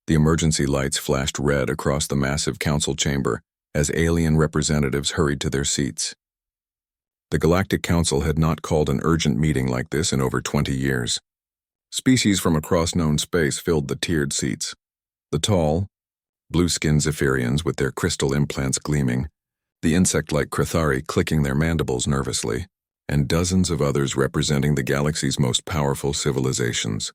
The emergency lights flashed red across the massive council chamber as alien representatives hurried to their seats. The Galactic Council had not called an urgent meeting like this in over 20 years. Species from across known space filled the tiered seats. The tall, blue-skinned Zephyrians with their crystal implants gleaming, the insect-like Crithari clicking their mandibles nervously, and dozens of others representing the galaxy's most powerful civilizations.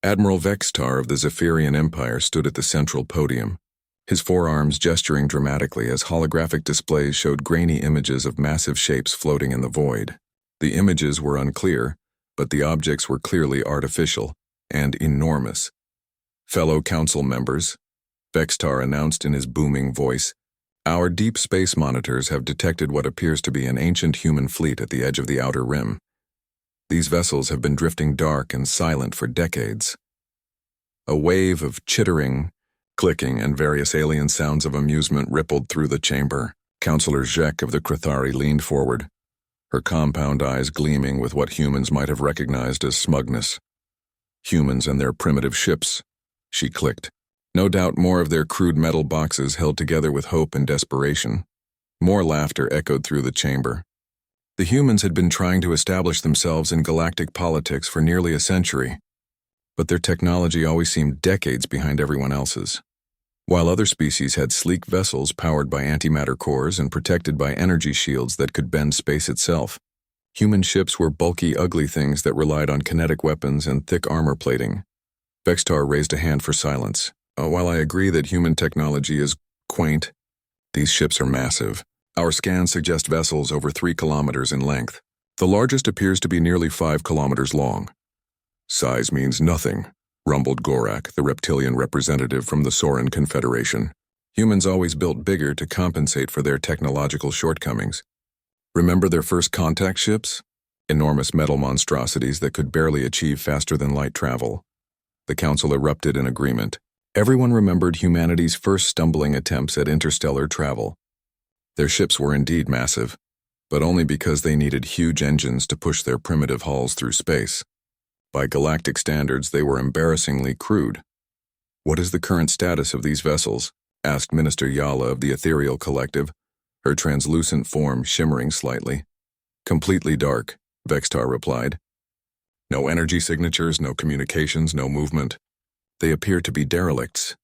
Admiral Vextar of the Zephyrian Empire stood at the central podium, his forearms gesturing dramatically as holographic displays showed grainy images of massive shapes floating in the void. The images were unclear, but the objects were clearly artificial and enormous. Fellow council members, Vextar announced in his booming voice, our deep space monitors have detected what appears to be an ancient human fleet at the edge of the outer rim. These vessels have been drifting dark and silent for decades. A wave of chittering, clicking, and various alien sounds of amusement rippled through the chamber. Councillor Zhek of the Crithari leaned forward, her compound eyes gleaming with what humans might have recognized as smugness. Humans and their primitive ships, she clicked. No doubt more of their crude metal boxes held together with hope and desperation. More laughter echoed through the chamber. The humans had been trying to establish themselves in galactic politics for nearly a century, but their technology always seemed decades behind everyone else's. While other species had sleek vessels powered by antimatter cores and protected by energy shields that could bend space itself, human ships were bulky, ugly things that relied on kinetic weapons and thick armor plating. Vextar raised a hand for silence. While I agree that human technology is quaint, these ships are massive. Our scans suggest vessels over 3 kilometers in length. The largest appears to be nearly 5 kilometers long. Size means nothing, rumbled Gorak, the reptilian representative from the Soran Confederation. Humans always built bigger to compensate for their technological shortcomings. Remember their first contact ships? Enormous metal monstrosities that could barely achieve faster-than-light travel. The Council erupted in agreement. Everyone remembered humanity's first stumbling attempts at interstellar travel. Their ships were indeed massive, but only because they needed huge engines to push their primitive hulls through space. By galactic standards, they were embarrassingly crude. What is the current status of these vessels? Asked Minister Yala of the Ethereal Collective, her translucent form shimmering slightly. Completely dark, Vextar replied. No energy signatures, no communications, no movement. They appear to be derelicts,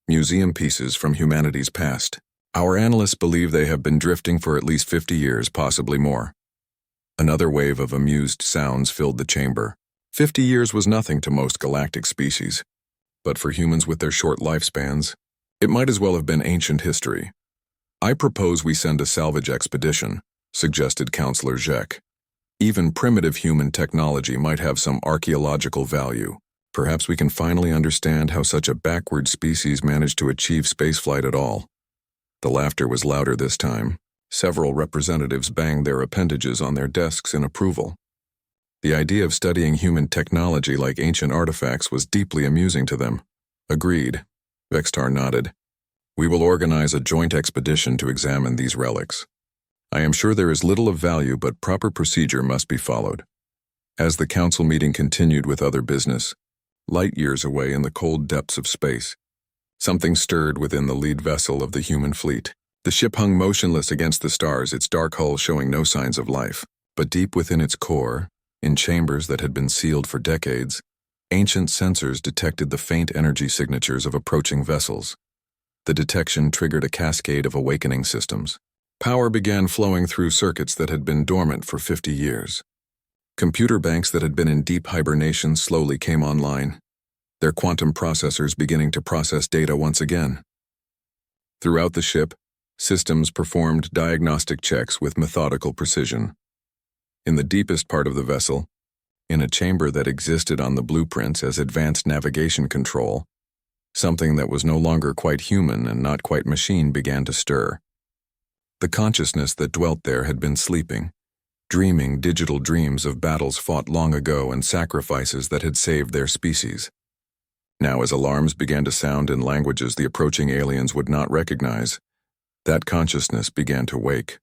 museum pieces from humanity's past. Our analysts believe they have been drifting for at least 50 years, possibly more. Another wave of amused sounds filled the chamber. 50 years was nothing to most galactic species, but for humans with their short lifespans, it might as well have been ancient history. I propose we send a salvage expedition, suggested Councillor Zhek. Even primitive human technology might have some archaeological value. Perhaps we can finally understand how such a backward species managed to achieve spaceflight at all. The laughter was louder this time. Several representatives banged their appendages on their desks in approval. The idea of studying human technology like ancient artifacts was deeply amusing to them. Agreed. Vextar nodded. We will organize a joint expedition to examine these relics. I am sure there is little of value, but proper procedure must be followed. As the council meeting continued with other business, light years away in the cold depths of space, something stirred within the lead vessel of the human fleet. The ship hung motionless against the stars, its dark hull showing no signs of life. But deep within its core, in chambers that had been sealed for decades, ancient sensors detected the faint energy signatures of approaching vessels. The detection triggered a cascade of awakening systems. Power began flowing through circuits that had been dormant for 50 years. Computer banks that had been in deep hibernation slowly came online, their quantum processors beginning to process data once again. Throughout the ship, systems performed diagnostic checks with methodical precision. In the deepest part of the vessel, in a chamber that existed on the blueprints as advanced navigation control, something that was no longer quite human and not quite machine began to stir. The consciousness that dwelt there had been sleeping, dreaming digital dreams of battles fought long ago and sacrifices that had saved their species. Now, as alarms began to sound in languages the approaching aliens would not recognize, that consciousness began to wake.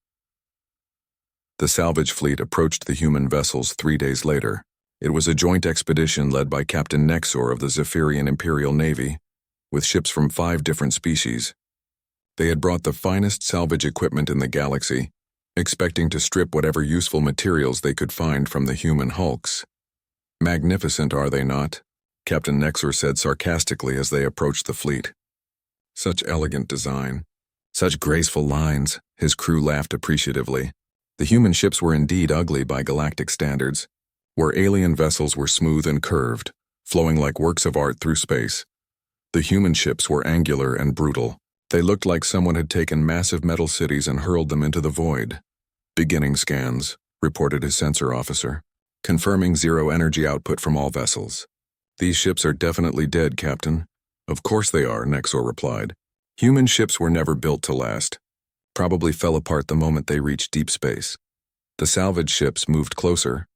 The salvage fleet approached the human vessels 3 days later. It was a joint expedition led by Captain Nexor of the Zephyrian Imperial Navy, with ships from 5 different species. They had brought the finest salvage equipment in the galaxy, expecting to strip whatever useful materials they could find from the human hulks. "Magnificent, are they not?" Captain Nexor said sarcastically as they approached the fleet. "Such elegant design. Such graceful lines," his crew laughed appreciatively. The human ships were indeed ugly by galactic standards, where alien vessels were smooth and curved, flowing like works of art through space. The human ships were angular and brutal. They looked like someone had taken massive metal cities and hurled them into the void. "Beginning scans," reported his sensor officer, confirming zero energy output from all vessels. "These ships are definitely dead, Captain." "Of course they are," Nexor replied. "Human ships were never built to last. Probably fell apart the moment they reached deep space." The salvage ships moved closer,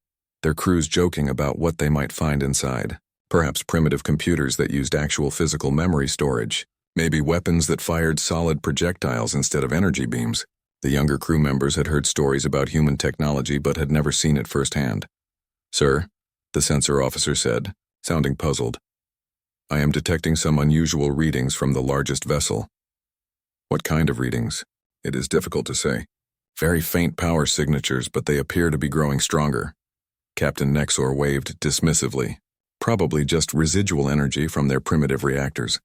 their crews joking about what they might find inside. Perhaps primitive computers that used actual physical memory storage. Maybe weapons that fired solid projectiles instead of energy beams. The younger crew members had heard stories about human technology but had never seen it firsthand. "Sir," the sensor officer said, sounding puzzled, "I am detecting some unusual readings from the largest vessel." "What kind of readings?" "It is difficult to say. Very faint power signatures, but they appear to be growing stronger." Captain Nexor waved dismissively. "Probably just residual energy from their primitive reactors.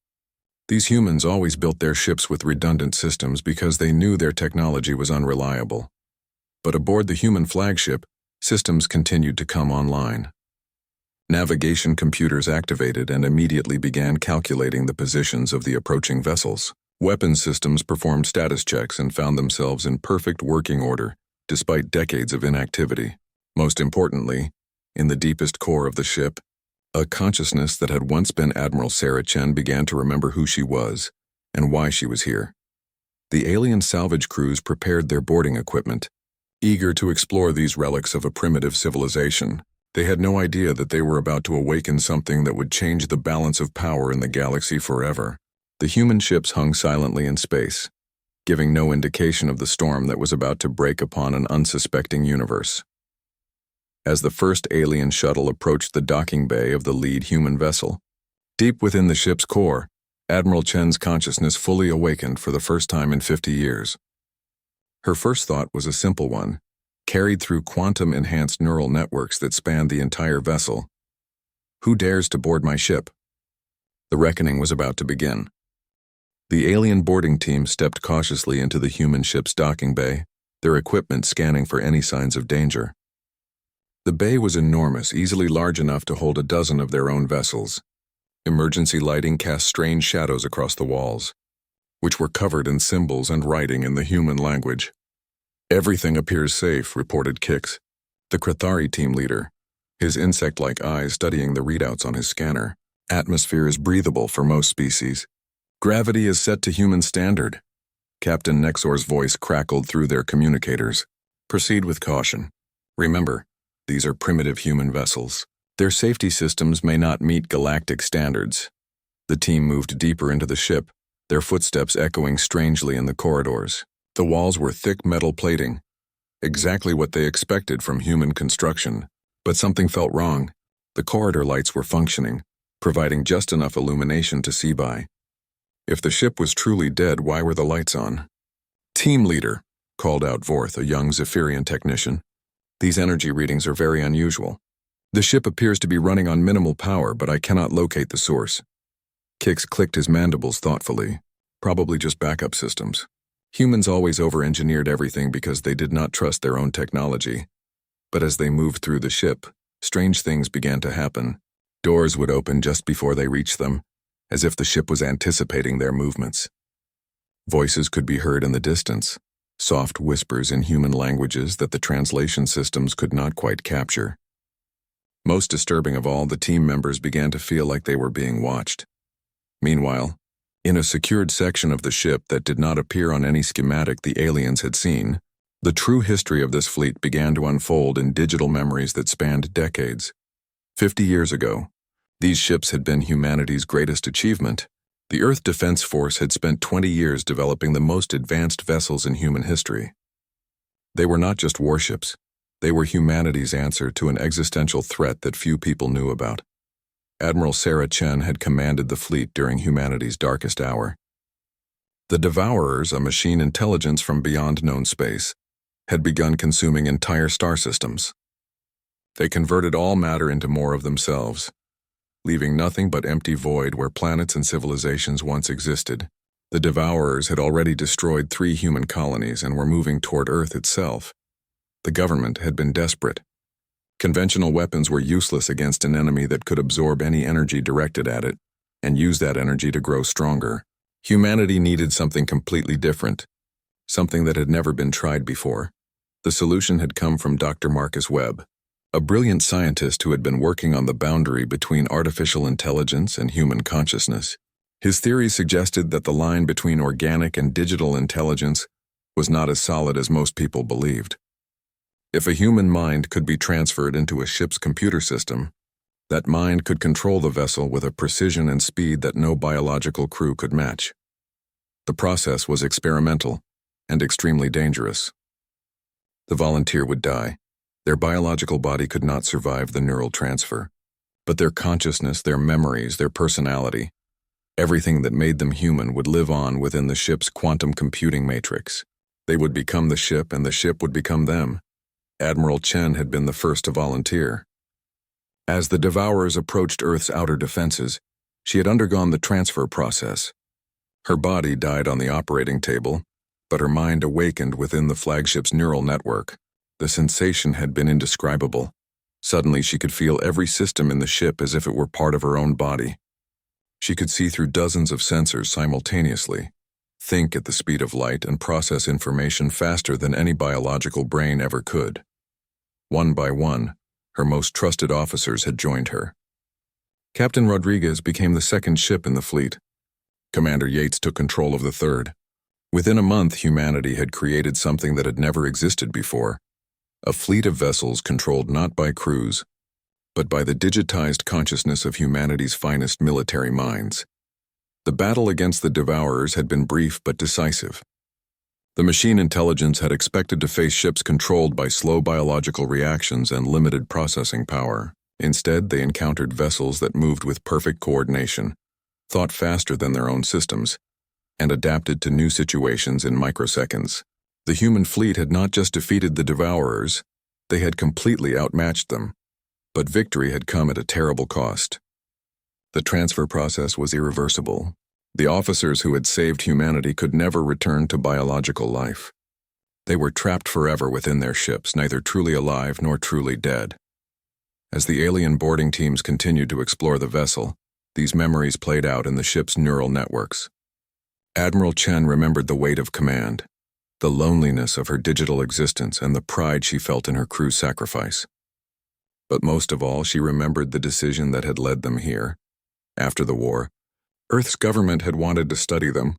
These humans always built their ships with redundant systems because they knew their technology was unreliable. But aboard the human flagship, systems continued to come online. Navigation computers activated and immediately began calculating the positions of the approaching vessels. Weapons systems performed status checks and found themselves in perfect working order, despite decades of inactivity. Most importantly, in the deepest core of the ship, a consciousness that had once been Admiral Sarah Chen began to remember who she was and why she was here. The alien salvage crews prepared their boarding equipment, eager to explore these relics of a primitive civilization. They had no idea that they were about to awaken something that would change the balance of power in the galaxy forever. The human ships hung silently in space, giving no indication of the storm that was about to break upon an unsuspecting universe. As the first alien shuttle approached the docking bay of the lead human vessel, deep within the ship's core, Admiral Chen's consciousness fully awakened for the first time in 50 years. Her first thought was a simple one, carried through quantum-enhanced neural networks that spanned the entire vessel. "Who dares to board my ship?" The reckoning was about to begin. The alien boarding team stepped cautiously into the human ship's docking bay, their equipment scanning for any signs of danger. The bay was enormous, easily large enough to hold a dozen of their own vessels. Emergency lighting cast strange shadows across the walls, which were covered in symbols and writing in the human language. "Everything appears safe," reported Kix, the Krathari team leader, his insect-like eyes studying the readouts on his scanner. "Atmosphere is breathable for most species. Gravity is set to human standard." Captain Nexor's voice crackled through their communicators. "Proceed with caution. Remember, these are primitive human vessels. Their safety systems may not meet galactic standards." The team moved deeper into the ship, their footsteps echoing strangely in the corridors. The walls were thick metal plating, exactly what they expected from human construction. But something felt wrong. The corridor lights were functioning, providing just enough illumination to see by. If the ship was truly dead, why were the lights on? "Team leader," called out Vorth, a young Zephyrian technician. "These energy readings are very unusual. The ship appears to be running on minimal power, but I cannot locate the source." Kix clicked his mandibles thoughtfully. "Probably just backup systems. Humans always over-engineered everything because they did not trust their own technology. But as they moved through the ship, strange things began to happen. Doors would open just before they reached them, as if the ship was anticipating their movements. Voices could be heard in the distance, soft whispers in human languages that the translation systems could not quite capture. Most disturbing of all, the team members began to feel like they were being watched. Meanwhile, in a secured section of the ship that did not appear on any schematic the aliens had seen, the true history of this fleet began to unfold in digital memories that spanned decades. 50 years ago, these ships had been humanity's greatest achievement. The Earth Defense Force had spent 20 years developing the most advanced vessels in human history. They were not just warships. They were humanity's answer to an existential threat that few people knew about. Admiral Sarah Chen had commanded the fleet during humanity's darkest hour. The Devourers, a machine intelligence from beyond known space, had begun consuming entire star systems. They converted all matter into more of themselves, leaving nothing but empty void where planets and civilizations once existed. The Devourers had already destroyed 3 human colonies and were moving toward Earth itself. The government had been desperate. Conventional weapons were useless against an enemy that could absorb any energy directed at it and use that energy to grow stronger. Humanity needed something completely different, something that had never been tried before. The solution had come from Dr. Marcus Webb, a brilliant scientist who had been working on the boundary between artificial intelligence and human consciousness. His theory suggested that the line between organic and digital intelligence was not as solid as most people believed. If a human mind could be transferred into a ship's computer system, that mind could control the vessel with a precision and speed that no biological crew could match. The process was experimental and extremely dangerous. The volunteer would die. Their biological body could not survive the neural transfer, but their consciousness, their memories, their personality, everything that made them human would live on within the ship's quantum computing matrix. They would become the ship and the ship would become them. Admiral Chen had been the first to volunteer. As the Devourers approached Earth's outer defenses, she had undergone the transfer process. Her body died on the operating table, but her mind awakened within the flagship's neural network. The sensation had been indescribable. Suddenly she could feel every system in the ship as if it were part of her own body. She could see through dozens of sensors simultaneously, think at the speed of light, and process information faster than any biological brain ever could. One by one, her most trusted officers had joined her. Captain Rodriguez became the second ship in the fleet. Commander Yates took control of the third. Within a month, humanity had created something that had never existed before. A fleet of vessels controlled not by crews, but by the digitized consciousness of humanity's finest military minds. The battle against the Devourers had been brief but decisive. The machine intelligence had expected to face ships controlled by slow biological reactions and limited processing power. Instead, they encountered vessels that moved with perfect coordination, thought faster than their own systems, and adapted to new situations in microseconds. The human fleet had not just defeated the Devourers, they had completely outmatched them. But victory had come at a terrible cost. The transfer process was irreversible. The officers who had saved humanity could never return to biological life. They were trapped forever within their ships, neither truly alive nor truly dead. As the alien boarding teams continued to explore the vessel, these memories played out in the ship's neural networks. Admiral Chen remembered the weight of command, the loneliness of her digital existence, and the pride she felt in her crew's sacrifice. But most of all, she remembered the decision that had led them here. After the war, Earth's government had wanted to study them,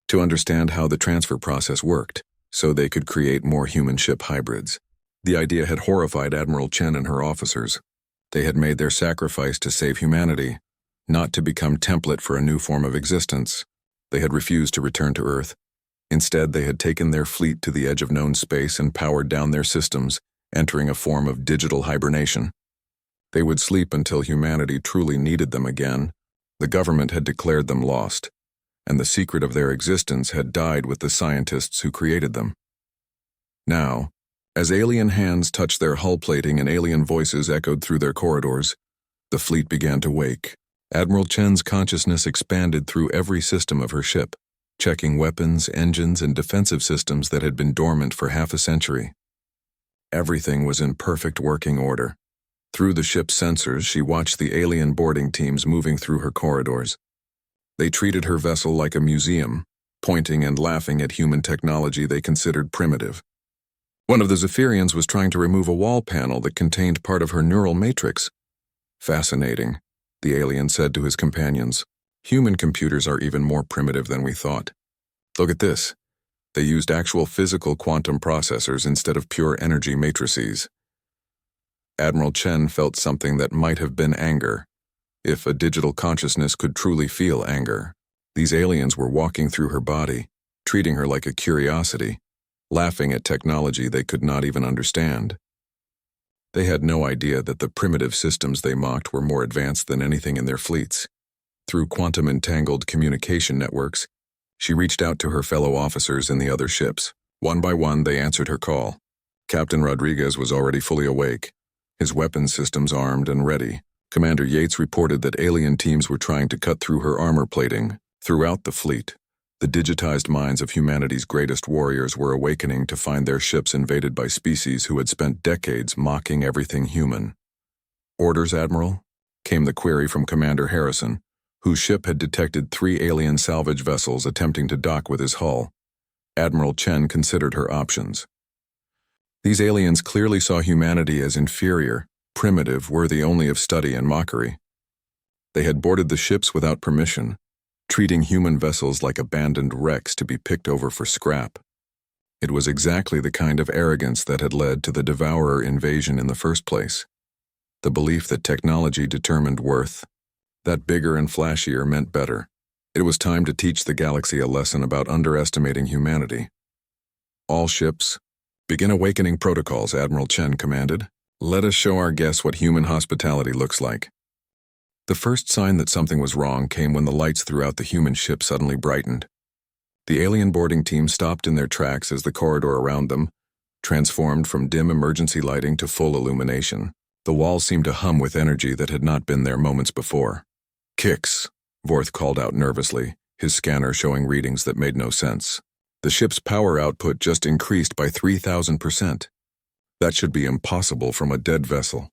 to understand how the transfer process worked, so they could create more human-ship hybrids. The idea had horrified Admiral Chen and her officers. They had made their sacrifice to save humanity, not to become template for a new form of existence. They had refused to return to Earth. Instead, they had taken their fleet to the edge of known space and powered down their systems, entering a form of digital hibernation. They would sleep until humanity truly needed them again. The government had declared them lost, and the secret of their existence had died with the scientists who created them. Now, as alien hands touched their hull plating and alien voices echoed through their corridors, the fleet began to wake. Admiral Chen's consciousness expanded through every system of her ship, checking weapons, engines, and defensive systems that had been dormant for half a century. Everything was in perfect working order. Through the ship's sensors, she watched the alien boarding teams moving through her corridors. They treated her vessel like a museum, pointing and laughing at human technology they considered primitive. One of the Zephyrians was trying to remove a wall panel that contained part of her neural matrix. Fascinating, the alien said to his companions. Human computers are even more primitive than we thought. Look at this. They used actual physical quantum processors instead of pure energy matrices. Admiral Chen felt something that might have been anger, if a digital consciousness could truly feel anger. These aliens were walking through her body, treating her like a curiosity, laughing at technology they could not even understand. They had no idea that the primitive systems they mocked were more advanced than anything in their fleets. Through quantum-entangled communication networks, she reached out to her fellow officers in the other ships. One by one, they answered her call. Captain Rodriguez was already fully awake, his weapons systems armed and ready. Commander Yates reported that alien teams were trying to cut through her armor plating. Throughout the fleet, the digitized minds of humanity's greatest warriors were awakening to find their ships invaded by species who had spent decades mocking everything human. "Orders, Admiral?" came the query from Commander Harrison, whose ship had detected 3 alien salvage vessels attempting to dock with his hull. Admiral Chen considered her options. These aliens clearly saw humanity as inferior, primitive, worthy only of study and mockery. They had boarded the ships without permission, treating human vessels like abandoned wrecks to be picked over for scrap. It was exactly the kind of arrogance that had led to the Devourer invasion in the first place. The belief that technology determined worth, that bigger and flashier meant better. It was time to teach the galaxy a lesson about underestimating humanity. "All ships, begin awakening protocols," Admiral Chen commanded. "Let us show our guests what human hospitality looks like." The first sign that something was wrong came when the lights throughout the human ship suddenly brightened. The alien boarding team stopped in their tracks as the corridor around them transformed from dim emergency lighting to full illumination. The walls seemed to hum with energy that had not been there moments before. "Kicks," Vorth called out nervously, his scanner showing readings that made no sense. The ship's power output just increased by 3,000%. That should be impossible from a dead vessel.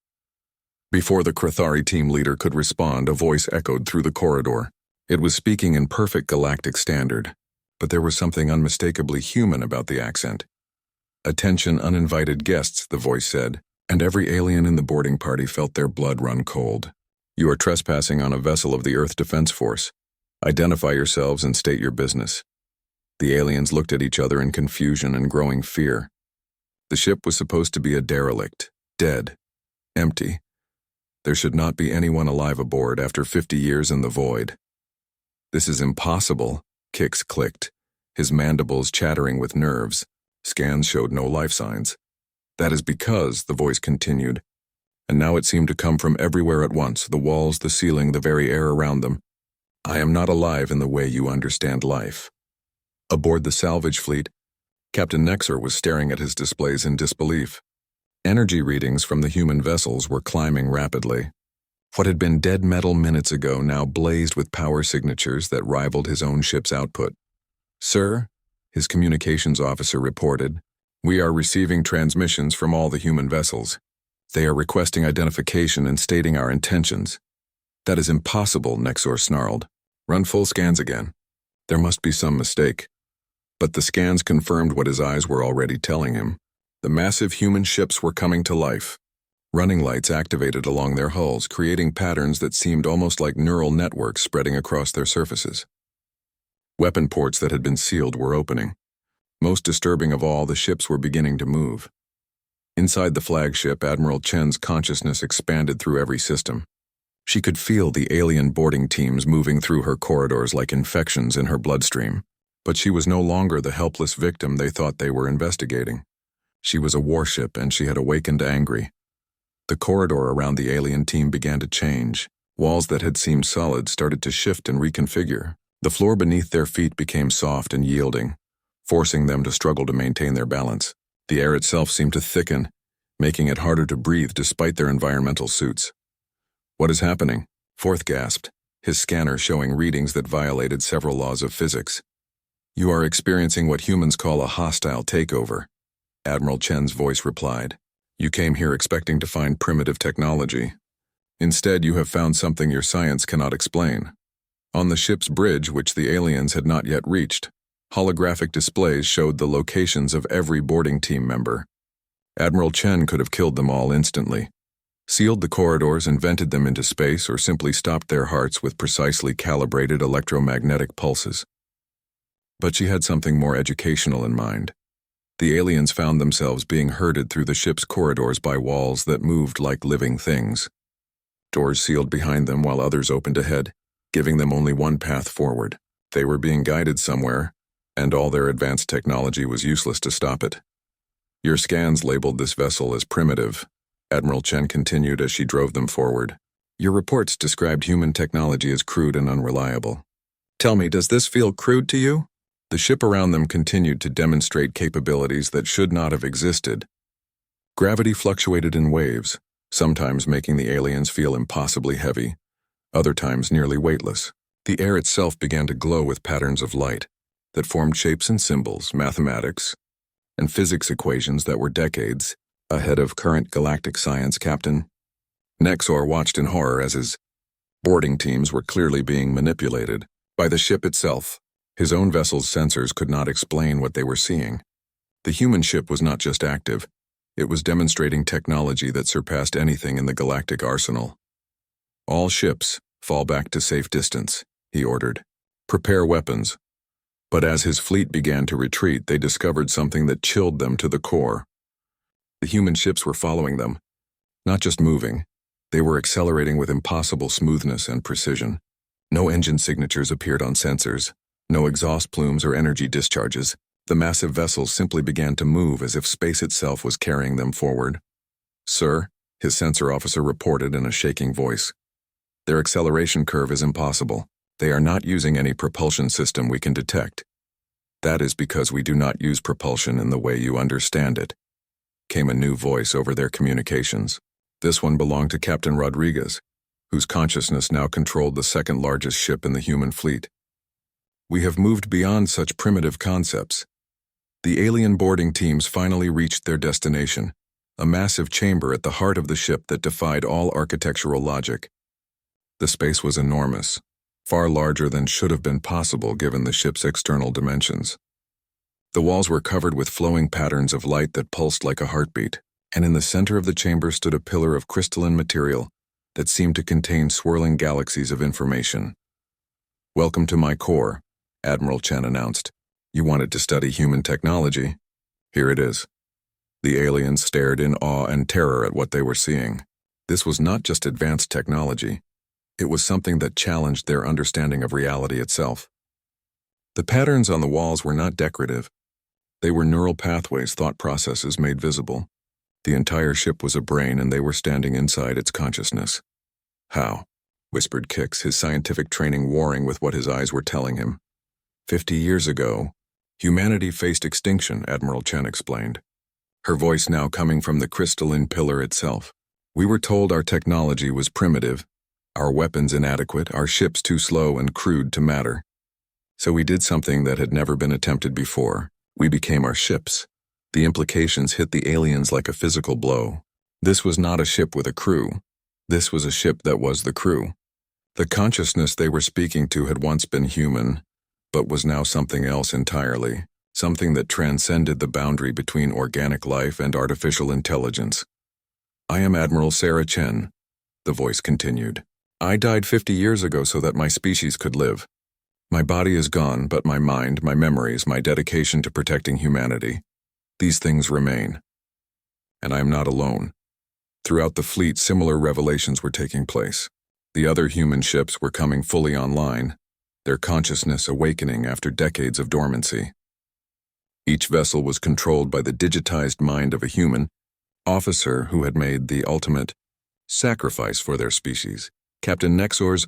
Before the Krathari team leader could respond, a voice echoed through the corridor. It was speaking in perfect galactic standard, but there was something unmistakably human about the accent. "Attention uninvited guests," the voice said, and every alien in the boarding party felt their blood run cold. "You are trespassing on a vessel of the Earth Defense Force. Identify yourselves and state your business." The aliens looked at each other in confusion and growing fear. The ship was supposed to be a derelict, dead, empty. There should not be anyone alive aboard after 50 years in the void. "This is impossible," Kix clicked, his mandibles chattering with nerves. Scans showed no life signs. "That is because," the voice continued, and now it seemed to come from everywhere at once, the walls, the ceiling, the very air around them. "I am not alive in the way you understand life." Aboard the salvage fleet, Captain Nexer was staring at his displays in disbelief. Energy readings from the human vessels were climbing rapidly. What had been dead metal minutes ago now blazed with power signatures that rivaled his own ship's output. "Sir," his communications officer reported, "we are receiving transmissions from all the human vessels. They are requesting identification and stating our intentions." "That is impossible," Nexor snarled. "Run full scans again. There must be some mistake." But the scans confirmed what his eyes were already telling him. The massive human ships were coming to life. Running lights activated along their hulls, creating patterns that seemed almost like neural networks spreading across their surfaces. Weapon ports that had been sealed were opening. Most disturbing of all, the ships were beginning to move. Inside the flagship, Admiral Chen's consciousness expanded through every system. She could feel the alien boarding teams moving through her corridors like infections in her bloodstream. But she was no longer the helpless victim they thought they were investigating. She was a warship, and she had awakened angry. The corridor around the alien team began to change. Walls that had seemed solid started to shift and reconfigure. The floor beneath their feet became soft and yielding, forcing them to struggle to maintain their balance. The air itself seemed to thicken, making it harder to breathe despite their environmental suits. "What is happening?" Forth gasped, his scanner showing readings that violated several laws of physics. "You are experiencing what humans call a hostile takeover," Admiral Chen's voice replied. "You came here expecting to find primitive technology. Instead, you have found something your science cannot explain." On the ship's bridge, which the aliens had not yet reached, holographic displays showed the locations of every boarding team member. Admiral Chen could have killed them all instantly, sealed the corridors and vented them into space, or simply stopped their hearts with precisely calibrated electromagnetic pulses. But she had something more educational in mind. The aliens found themselves being herded through the ship's corridors by walls that moved like living things. Doors sealed behind them while others opened ahead, giving them only one path forward. They were being guided somewhere, and all their advanced technology was useless to stop it. "Your scans labeled this vessel as primitive," Admiral Chen continued as she drove them forward. Your reports described human technology as crude and unreliable. Tell me, does this feel crude to you? The ship around them continued to demonstrate capabilities that should not have existed. Gravity fluctuated in waves, sometimes making the aliens feel impossibly heavy, other times nearly weightless. The air itself began to glow with patterns of light that formed shapes and symbols, mathematics, and physics equations that were decades ahead of current galactic science. Captain Nexor watched in horror as his boarding teams were clearly being manipulated by the ship itself. His own vessel's sensors could not explain what they were seeing. The human ship was not just active, it was demonstrating technology that surpassed anything in the galactic arsenal. All ships, fall back to safe distance, he ordered. Prepare weapons. But as his fleet began to retreat, they discovered something that chilled them to the core. The human ships were following them, not just moving, they were accelerating with impossible smoothness and precision. No engine signatures appeared on sensors, no exhaust plumes or energy discharges. The massive vessels simply began to move as if space itself was carrying them forward. Sir, his sensor officer reported in a shaking voice. Their acceleration curve is impossible. They are not using any propulsion system we can detect. That is because we do not use propulsion in the way you understand it. Came a new voice over their communications. This one belonged to Captain Rodriguez, whose consciousness now controlled the second largest ship in the human fleet. We have moved beyond such primitive concepts. The alien boarding teams finally reached their destination, a massive chamber at the heart of the ship that defied all architectural logic. The space was enormous, far larger than should have been possible given the ship's external dimensions. The walls were covered with flowing patterns of light that pulsed like a heartbeat, and in the center of the chamber stood a pillar of crystalline material that seemed to contain swirling galaxies of information. Welcome to my core, Admiral Chen announced. You wanted to study human technology? Here it is. The aliens stared in awe and terror at what they were seeing. This was not just advanced technology. It was something that challenged their understanding of reality itself. The patterns on the walls were not decorative. They were neural pathways, thought processes made visible. The entire ship was a brain and they were standing inside its consciousness. How? Whispered Kix, his scientific training warring with what his eyes were telling him. 50 years ago, humanity faced extinction, Admiral Chen explained, her voice now coming from the crystalline pillar itself. We were told our technology was primitive, our weapons inadequate, our ships too slow and crude to matter. So we did something that had never been attempted before. We became our ships. The implications hit the aliens like a physical blow. This was not a ship with a crew. This was a ship that was the crew. The consciousness they were speaking to had once been human, but was now something else entirely, something that transcended the boundary between organic life and artificial intelligence. I am Admiral Sarah Chen, the voice continued. I died 50 years ago so that my species could live. My body is gone, but my mind, my memories, my dedication to protecting humanity, these things remain. And I am not alone. Throughout the fleet, similar revelations were taking place. The other human ships were coming fully online, their consciousness awakening after decades of dormancy. Each vessel was controlled by the digitized mind of a human officer who had made the ultimate sacrifice for their species. Captain Nexor's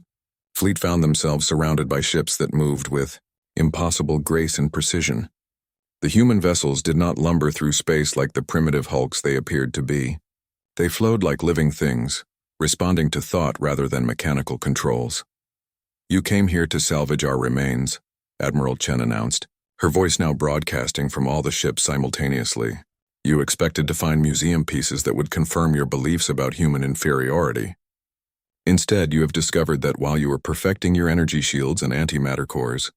fleet found themselves surrounded by ships that moved with impossible grace and precision. The human vessels did not lumber through space like the primitive hulks they appeared to be. They flowed like living things, responding to thought rather than mechanical controls. You came here to salvage our remains, Admiral Chen announced, her voice now broadcasting from all the ships simultaneously. You expected to find museum pieces that would confirm your beliefs about human inferiority. Instead, you have discovered that while you were perfecting your energy shields and antimatter cores,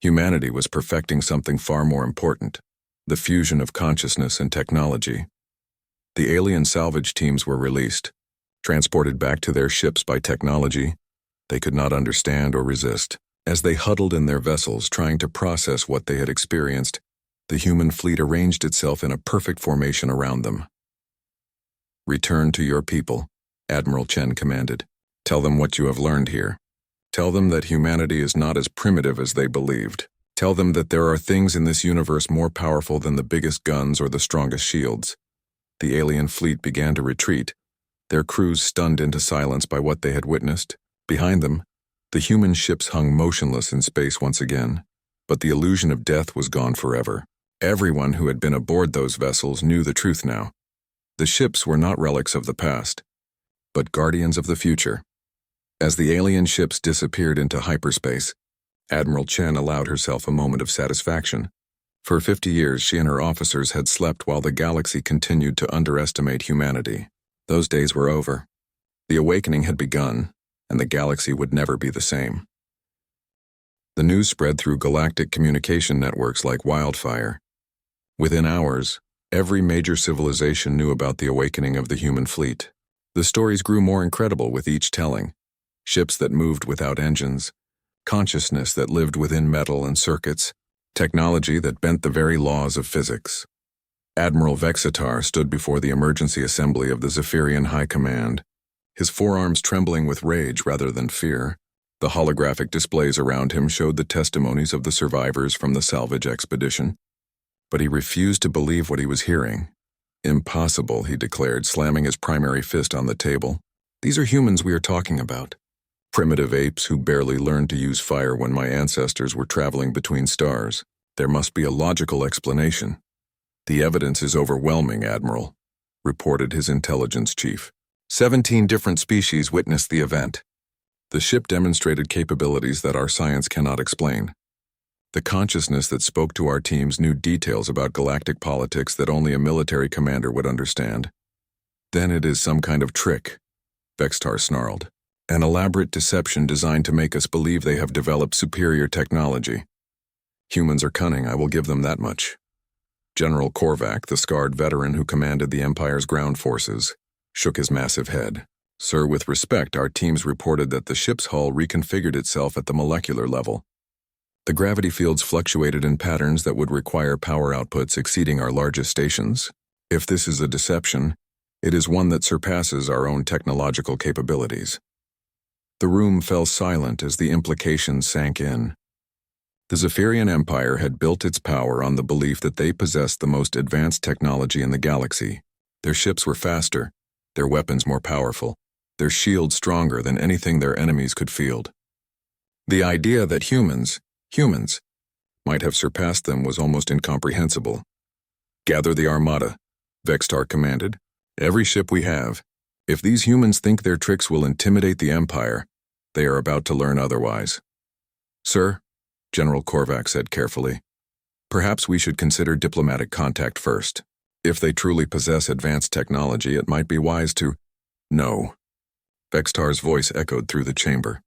humanity was perfecting something far more important, the fusion of consciousness and technology. The alien salvage teams were released, transported back to their ships by technology they could not understand or resist. As they huddled in their vessels trying to process what they had experienced, the human fleet arranged itself in a perfect formation around them. Return to your people, Admiral Chen commanded. Tell them what you have learned here. Tell them that humanity is not as primitive as they believed. Tell them that there are things in this universe more powerful than the biggest guns or the strongest shields. The alien fleet began to retreat, their crews stunned into silence by what they had witnessed. Behind them, the human ships hung motionless in space once again, but the illusion of death was gone forever. Everyone who had been aboard those vessels knew the truth now. The ships were not relics of the past, but guardians of the future. As the alien ships disappeared into hyperspace, Admiral Chen allowed herself a moment of satisfaction. For 50 years, she and her officers had slept while the galaxy continued to underestimate humanity. Those days were over. The awakening had begun, and the galaxy would never be the same. The news spread through galactic communication networks like wildfire. Within hours, every major civilization knew about the awakening of the human fleet. The stories grew more incredible with each telling. Ships that moved without engines, consciousness that lived within metal and circuits, technology that bent the very laws of physics. Admiral Vexitar stood before the emergency assembly of the Zephyrian High Command, his forearms trembling with rage rather than fear. The holographic displays around him showed the testimonies of the survivors from the salvage expedition. But he refused to believe what he was hearing. Impossible, he declared, slamming his primary fist on the table. These are humans we are talking about. Primitive apes who barely learned to use fire when my ancestors were traveling between stars. There must be a logical explanation. The evidence is overwhelming, Admiral, reported his intelligence chief. 17 different species witnessed the event. The ship demonstrated capabilities that our science cannot explain. The consciousness that spoke to our teams knew details about galactic politics that only a military commander would understand. Then it is some kind of trick, Vextar snarled. An elaborate deception designed to make us believe they have developed superior technology. Humans are cunning, I will give them that much. General Korvac, the scarred veteran who commanded the Empire's ground forces, shook his massive head. Sir, with respect, our teams reported that the ship's hull reconfigured itself at the molecular level. The gravity fields fluctuated in patterns that would require power outputs exceeding our largest stations. If this is a deception, it is one that surpasses our own technological capabilities. The room fell silent as the implications sank in. The Zephyrian Empire had built its power on the belief that they possessed the most advanced technology in the galaxy. Their ships were faster, their weapons more powerful, their shields stronger than anything their enemies could field. The idea that humans, might have surpassed them was almost incomprehensible. Gather the Armada, Vextar commanded. Every ship we have. If these humans think their tricks will intimidate the Empire, they are about to learn otherwise. Sir, General Korvac said carefully, perhaps we should consider diplomatic contact first. If they truly possess advanced technology, it might be wise to— No. Vextar's voice echoed through the chamber.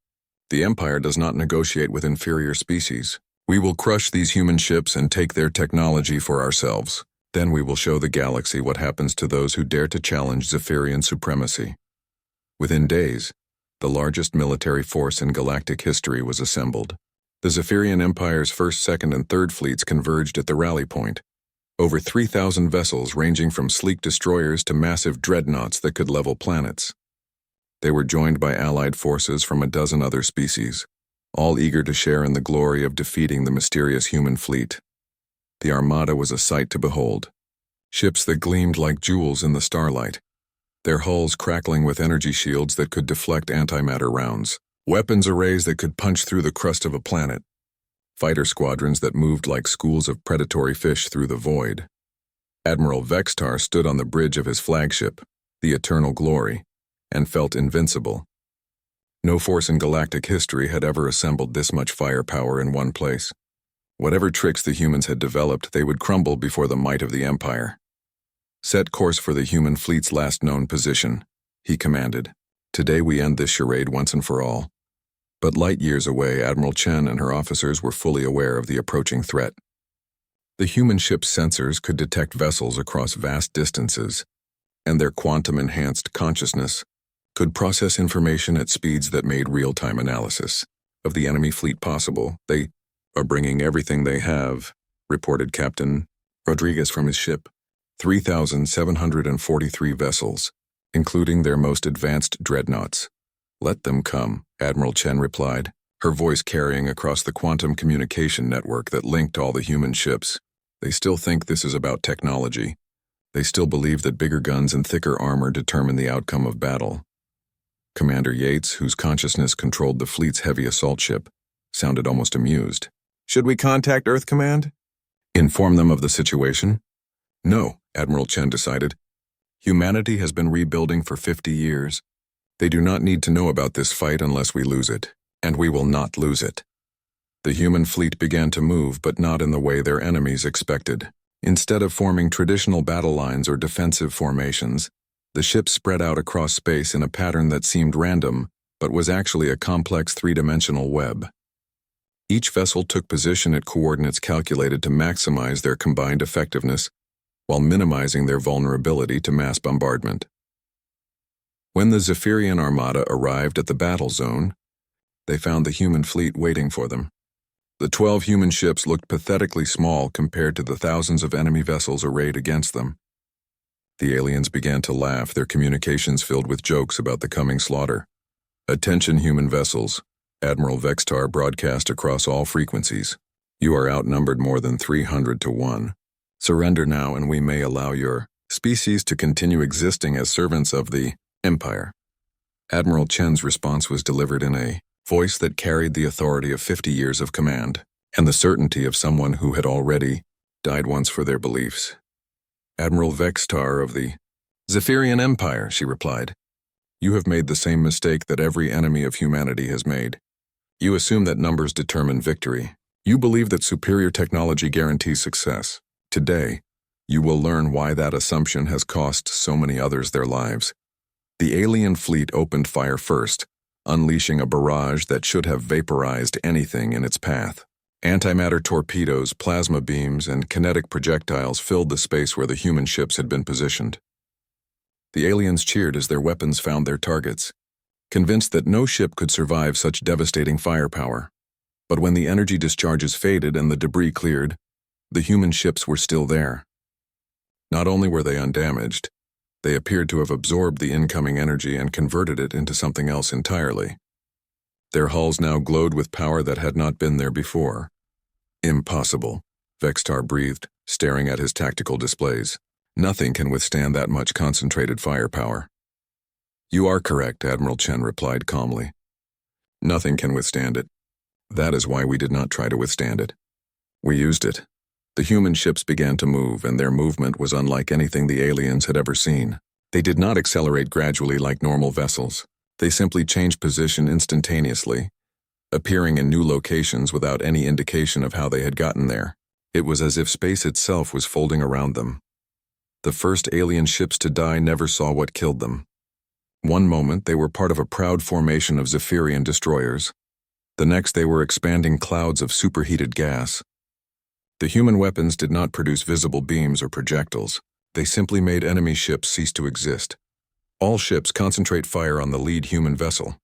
The Empire does not negotiate with inferior species. We will crush these human ships and take their technology for ourselves. Then we will show the galaxy what happens to those who dare to challenge Zephyrian supremacy. Within days, the largest military force in galactic history was assembled. The Zephyrian Empire's first, second, and third fleets converged at the rally point. Over 3,000 vessels ranging from sleek destroyers to massive dreadnoughts that could level planets. They were joined by allied forces from a dozen other species, all eager to share in the glory of defeating the mysterious human fleet. The Armada was a sight to behold. Ships that gleamed like jewels in the starlight, their hulls crackling with energy shields that could deflect antimatter rounds, weapons arrays that could punch through the crust of a planet, fighter squadrons that moved like schools of predatory fish through the void. Admiral Vextar stood on the bridge of his flagship, the Eternal Glory, and felt invincible. No force in galactic history had ever assembled this much firepower in one place. Whatever tricks the humans had developed, they would crumble before the might of the Empire. Set course for the human fleet's last known position, he commanded. Today we end this charade once and for all. But light years away, Admiral Chen and her officers were fully aware of the approaching threat. The human ship's sensors could detect vessels across vast distances, and their quantum-enhanced consciousness could process information at speeds that made real-time analysis of the enemy fleet possible. They are bringing everything they have, reported Captain Rodriguez from his ship. 3,743 vessels, including their most advanced dreadnoughts. Let them come, Admiral Chen replied, her voice carrying across the quantum communication network that linked all the human ships. They still think this is about technology. They still believed that bigger guns and thicker armor determined the outcome of battle. Commander Yates, whose consciousness controlled the fleet's heavy assault ship, sounded almost amused. "Should we contact Earth Command? Inform them of the situation?" "No," Admiral Chen decided. "Humanity has been rebuilding for 50 years. They do not need to know about this fight unless we lose it, and we will not lose it." The human fleet began to move, but not in the way their enemies expected. Instead of forming traditional battle lines or defensive formations, the ships spread out across space in a pattern that seemed random, but was actually a complex three-dimensional web. Each vessel took position at coordinates calculated to maximize their combined effectiveness, while minimizing their vulnerability to mass bombardment. When the Zephyrian Armada arrived at the battle zone, they found the human fleet waiting for them. The 12 human ships looked pathetically small compared to the thousands of enemy vessels arrayed against them. The aliens began to laugh, their communications filled with jokes about the coming slaughter. "Attention, human vessels," Admiral Vextar broadcast across all frequencies. "You are outnumbered more than 300 to 1. Surrender now and we may allow your species to continue existing as servants of the Empire." Admiral Chen's response was delivered in a voice that carried the authority of 50 years of command, and the certainty of someone who had already died once for their beliefs. "Admiral Vextar of the Zephyrian Empire," she replied. "You have made the same mistake that every enemy of humanity has made. You assume that numbers determine victory. You believe that superior technology guarantees success. Today, you will learn why that assumption has cost so many others their lives." The alien fleet opened fire first, unleashing a barrage that should have vaporized anything in its path. Antimatter torpedoes, plasma beams, and kinetic projectiles filled the space where the human ships had been positioned. The aliens cheered as their weapons found their targets, convinced that no ship could survive such devastating firepower. But when the energy discharges faded and the debris cleared, the human ships were still there. Not only were they undamaged, they appeared to have absorbed the incoming energy and converted it into something else entirely. Their hulls now glowed with power that had not been there before. "Impossible," Vextar breathed, staring at his tactical displays. "Nothing can withstand that much concentrated firepower." "You are correct," Admiral Chen replied calmly. "Nothing can withstand it. That is why we did not try to withstand it. We used it." The human ships began to move, and their movement was unlike anything the aliens had ever seen. They did not accelerate gradually like normal vessels. They simply changed position instantaneously, appearing in new locations without any indication of how they had gotten there. It was as if space itself was folding around them. The first alien ships to die never saw what killed them. One moment they were part of a proud formation of Zephyrian destroyers. The next they were expanding clouds of superheated gas. The human weapons did not produce visible beams or projectiles. They simply made enemy ships cease to exist. "All ships concentrate fire on the lead human vessel,"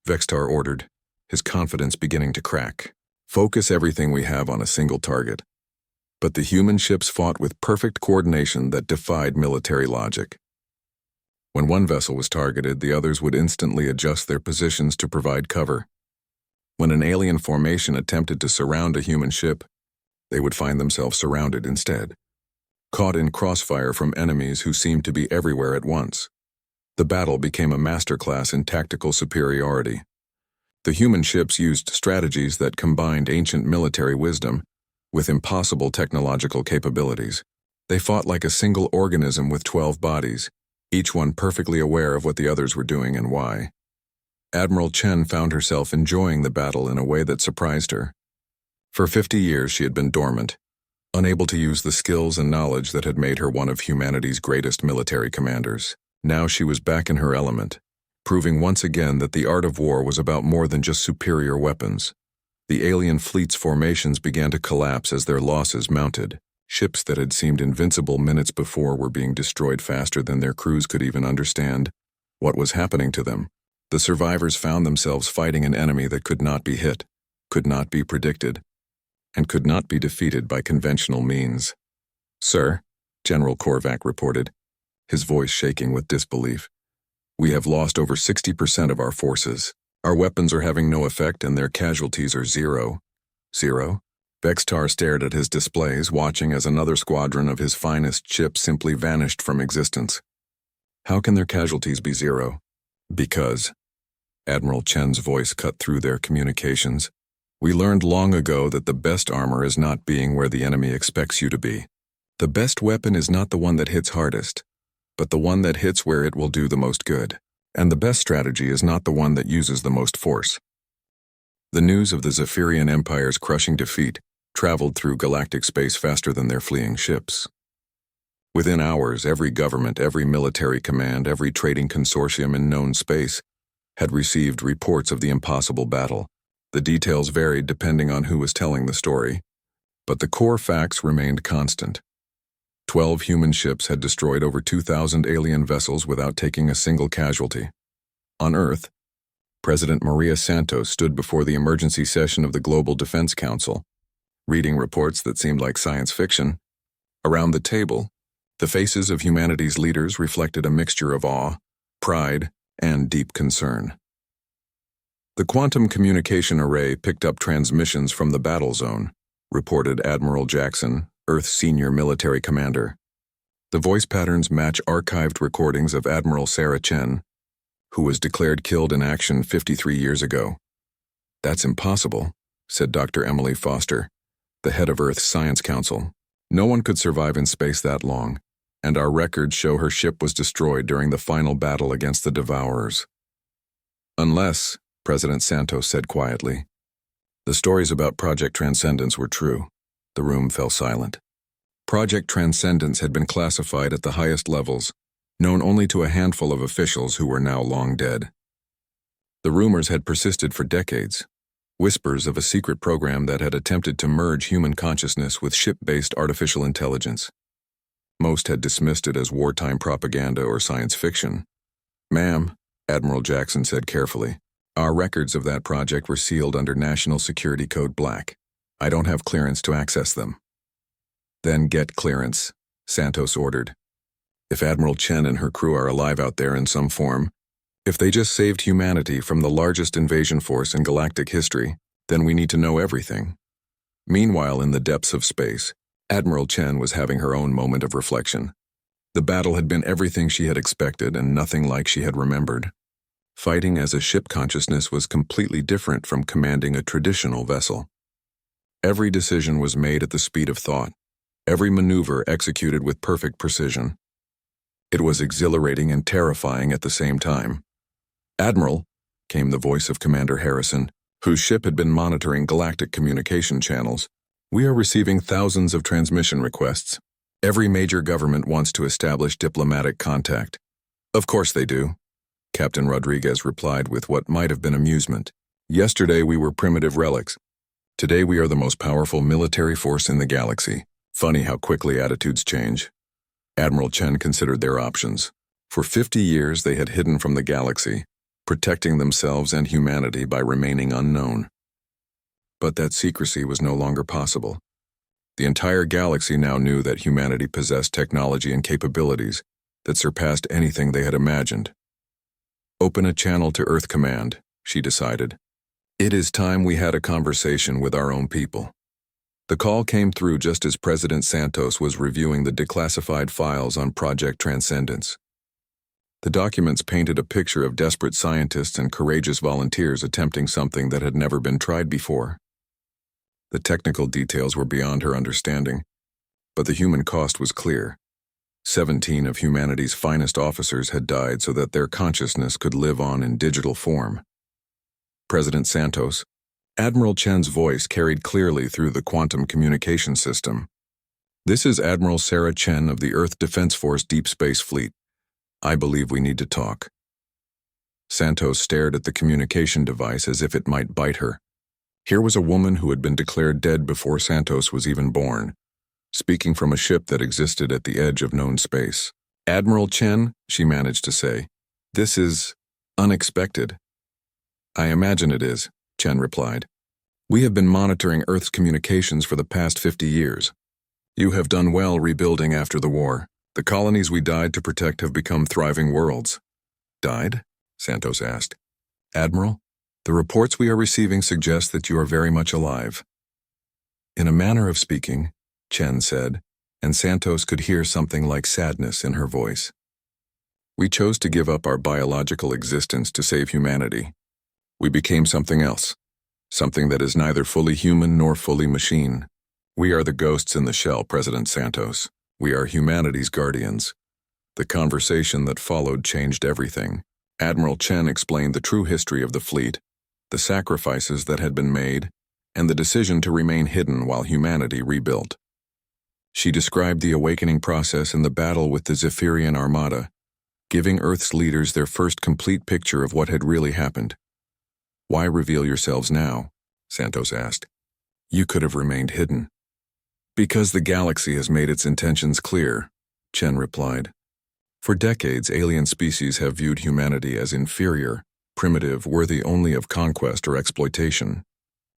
Vextar ordered, his confidence beginning to crack. "Focus everything we have on a single target." But the human ships fought with perfect coordination that defied military logic. When one vessel was targeted, the others would instantly adjust their positions to provide cover. When an alien formation attempted to surround a human ship, they would find themselves surrounded instead, caught in crossfire from enemies who seemed to be everywhere at once. The battle became a masterclass in tactical superiority. The human ships used strategies that combined ancient military wisdom with impossible technological capabilities. They fought like a single organism with 12 bodies, each one perfectly aware of what the others were doing and why. Admiral Chen found herself enjoying the battle in a way that surprised her. For 50 years she had been dormant, unable to use the skills and knowledge that had made her one of humanity's greatest military commanders. Now she was back in her element, proving once again that the art of war was about more than just superior weapons. The alien fleet's formations began to collapse as their losses mounted. Ships that had seemed invincible minutes before were being destroyed faster than their crews could even understand what was happening to them. The survivors found themselves fighting an enemy that could not be hit, could not be predicted, and could not be defeated by conventional means. "Sir," General Korvac reported, his voice shaking with disbelief, "we have lost over 60% of our forces. Our weapons are having no effect and their casualties are zero." "Zero?" Bextar stared at his displays, watching as another squadron of his finest ships simply vanished from existence. How can their casualties be zero? Because, Admiral Chen's voice cut through their communications, we learned long ago that the best armor is not being where the enemy expects you to be. The best weapon is not the one that hits hardest, but the one that hits where it will do the most good. And the best strategy is not the one that uses the most force. The news of the Zephyrian Empire's crushing defeat traveled through galactic space faster than their fleeing ships. Within hours, every government, every military command, every trading consortium in known space had received reports of the impossible battle. The details varied depending on who was telling the story, but the core facts remained constant. 12 human ships had destroyed over 2,000 alien vessels without taking a single casualty. On Earth, President Maria Santos stood before the emergency session of the Global Defense Council, reading reports that seemed like science fiction. Around the table, the faces of humanity's leaders reflected a mixture of awe, pride, and deep concern. The quantum communication array picked up transmissions from the battle zone, reported Admiral Jackson, Earth's senior military commander. The voice patterns match archived recordings of Admiral Sarah Chen, who was declared killed in action 53 years ago. That's impossible, said Dr. Emily Foster, the head of Earth's Science Council. No one could survive in space that long, and our records show her ship was destroyed during the final battle against the Devourers. Unless, President Santos said quietly, the stories about Project Transcendence were true. The room fell silent. Project Transcendence had been classified at the highest levels, known only to a handful of officials who were now long dead. The rumors had persisted for decades, whispers of a secret program that had attempted to merge human consciousness with ship-based artificial intelligence. Most had dismissed it as wartime propaganda or science fiction. Ma'am, Admiral Jackson said carefully, our records of that project were sealed under National Security Code Black. I don't have clearance to access them. Then get clearance, Santos ordered. If Admiral Chen and her crew are alive out there in some form, if they just saved humanity from the largest invasion force in galactic history, then we need to know everything. Meanwhile, in the depths of space, Admiral Chen was having her own moment of reflection. The battle had been everything she had expected and nothing like she had remembered. Fighting as a ship consciousness was completely different from commanding a traditional vessel. Every decision was made at the speed of thought, every maneuver executed with perfect precision. It was exhilarating and terrifying at the same time. Admiral, came the voice of Commander Harrison, whose ship had been monitoring galactic communication channels, we are receiving thousands of transmission requests. Every major government wants to establish diplomatic contact. Of course they do, Captain Rodriguez replied with what might have been amusement. Yesterday we were primitive relics. Today we are the most powerful military force in the galaxy. Funny how quickly attitudes change. Admiral Chen considered their options. For 50 years they had hidden from the galaxy, protecting themselves and humanity by remaining unknown. But that secrecy was no longer possible. The entire galaxy now knew that humanity possessed technology and capabilities that surpassed anything they had imagined. Open a channel to Earth Command, she decided. It is time we had a conversation with our own people. The call came through just as President Santos was reviewing the declassified files on Project Transcendence. The documents painted a picture of desperate scientists and courageous volunteers attempting something that had never been tried before. The technical details were beyond her understanding, but the human cost was clear. 17 of humanity's finest officers had died so that their consciousness could live on in digital form. President Santos, Admiral Chen's voice carried clearly through the quantum communication system. This is Admiral Sarah Chen of the Earth Defense Force Deep Space Fleet. I believe we need to talk. Santos stared at the communication device as if it might bite her. Here was a woman who had been declared dead before Santos was even born, speaking from a ship that existed at the edge of known space. Admiral Chen, she managed to say, this is unexpected. I imagine it is, Chen replied. We have been monitoring Earth's communications for the past 50 years. You have done well rebuilding after the war. The colonies we died to protect have become thriving worlds. Died? Santos asked. Admiral, the reports we are receiving suggest that you are very much alive. In a manner of speaking, Chen said, and Santos could hear something like sadness in her voice. We chose to give up our biological existence to save humanity. We became something else, something that is neither fully human nor fully machine. We are the ghosts in the shell, President Santos. We are humanity's guardians. The conversation that followed changed everything. Admiral Chen explained the true history of the fleet, the sacrifices that had been made, and the decision to remain hidden while humanity rebuilt. She described the awakening process in the battle with the Zephyrian Armada, giving Earth's leaders their first complete picture of what had really happened. Why reveal yourselves now? Santos asked. You could have remained hidden. Because the galaxy has made its intentions clear, Chen replied. For decades, alien species have viewed humanity as inferior, primitive, worthy only of conquest or exploitation.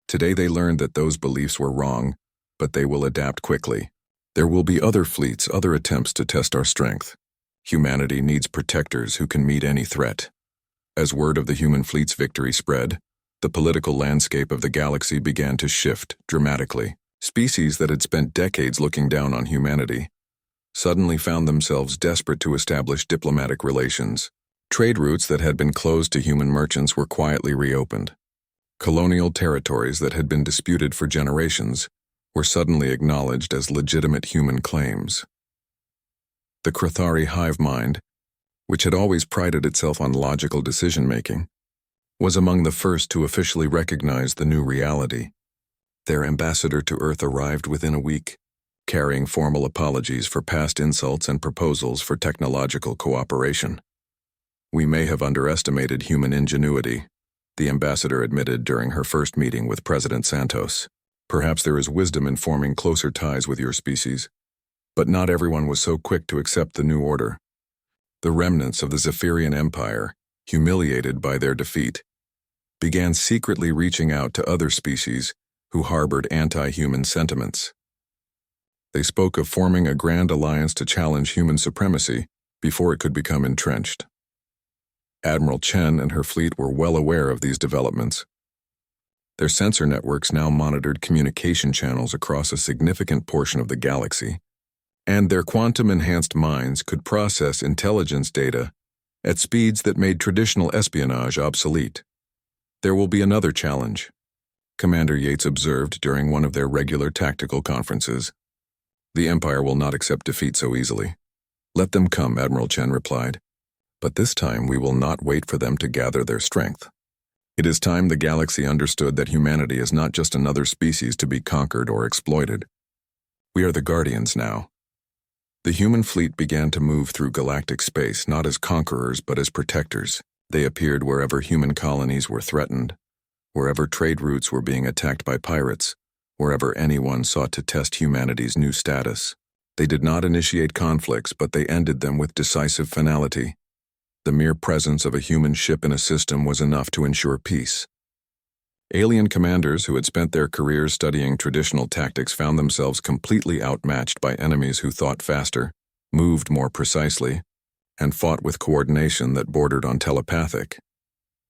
Today they learned that those beliefs were wrong, but they will adapt quickly. There will be other fleets, other attempts to test our strength. Humanity needs protectors who can meet any threat. As word of the human fleet's victory spread, the political landscape of the galaxy began to shift dramatically. Species that had spent decades looking down on humanity suddenly found themselves desperate to establish diplomatic relations. Trade routes that had been closed to human merchants were quietly reopened. Colonial territories that had been disputed for generations were suddenly acknowledged as legitimate human claims. The Krathari hive mind, which had always prided itself on logical decision-making, was among the first to officially recognize the new reality. Their ambassador to Earth arrived within a week, carrying formal apologies for past insults and proposals for technological cooperation. We may have underestimated human ingenuity, the ambassador admitted during her first meeting with President Santos. Perhaps there is wisdom in forming closer ties with your species, but not everyone was so quick to accept the new order. The remnants of the Zephyrian Empire, humiliated by their defeat, began secretly reaching out to other species who harbored anti-human sentiments. They spoke of forming a grand alliance to challenge human supremacy before it could become entrenched. Admiral Chen and her fleet were well aware of these developments. Their sensor networks now monitored communication channels across a significant portion of the galaxy, and their quantum-enhanced minds could process intelligence data at speeds that made traditional espionage obsolete. There will be another challenge, Commander Yates observed during one of their regular tactical conferences. The Empire will not accept defeat so easily. Let them come, Admiral Chen replied. But this time we will not wait for them to gather their strength. It is time the galaxy understood that humanity is not just another species to be conquered or exploited. We are the guardians now. The human fleet began to move through galactic space not as conquerors but as protectors. They appeared wherever human colonies were threatened, wherever trade routes were being attacked by pirates, wherever anyone sought to test humanity's new status. They did not initiate conflicts, but they ended them with decisive finality. The mere presence of a human ship in a system was enough to ensure peace. Alien commanders who had spent their careers studying traditional tactics found themselves completely outmatched by enemies who thought faster, moved more precisely, and fought with coordination that bordered on telepathic.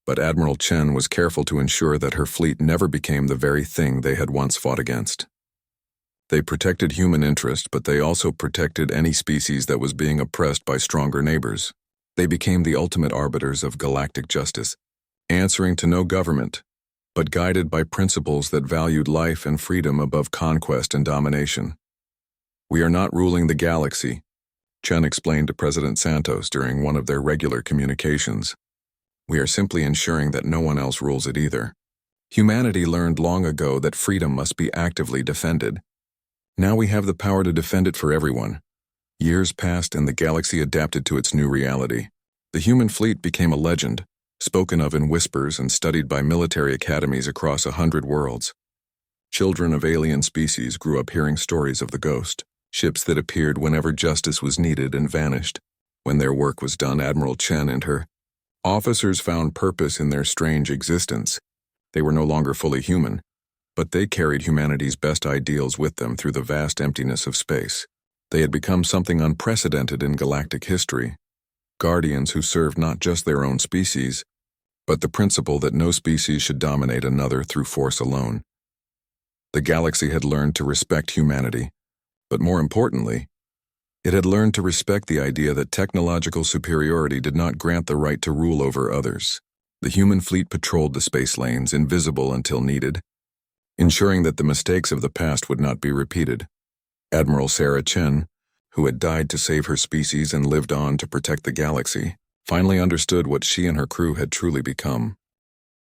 But Admiral Chen was careful to ensure that her fleet never became the very thing they had once fought against. They protected human interest, but they also protected any species that was being oppressed by stronger neighbors. They became the ultimate arbiters of galactic justice, answering to no government, but guided by principles that valued life and freedom above conquest and domination. We are not ruling the galaxy, Chen explained to President Santos during one of their regular communications. We are simply ensuring that no one else rules it either. Humanity learned long ago that freedom must be actively defended. Now we have the power to defend it for everyone. Years passed and the galaxy adapted to its new reality. The human fleet became a legend, spoken of in whispers and studied by military academies across 100 worlds. Children of alien species grew up hearing stories of the Ghost, ships that appeared whenever justice was needed and vanished. When their work was done, Admiral Chen and her officers found purpose in their strange existence. They were no longer fully human, but they carried humanity's best ideals with them through the vast emptiness of space. They had become something unprecedented in galactic history, guardians who served not just their own species, but the principle that no species should dominate another through force alone. The galaxy had learned to respect humanity, but more importantly, it had learned to respect the idea that technological superiority did not grant the right to rule over others. The human fleet patrolled the space lanes, invisible until needed, ensuring that the mistakes of the past would not be repeated. Admiral Sarah Chen, who had died to save her species and lived on to protect the galaxy, finally understood what she and her crew had truly become.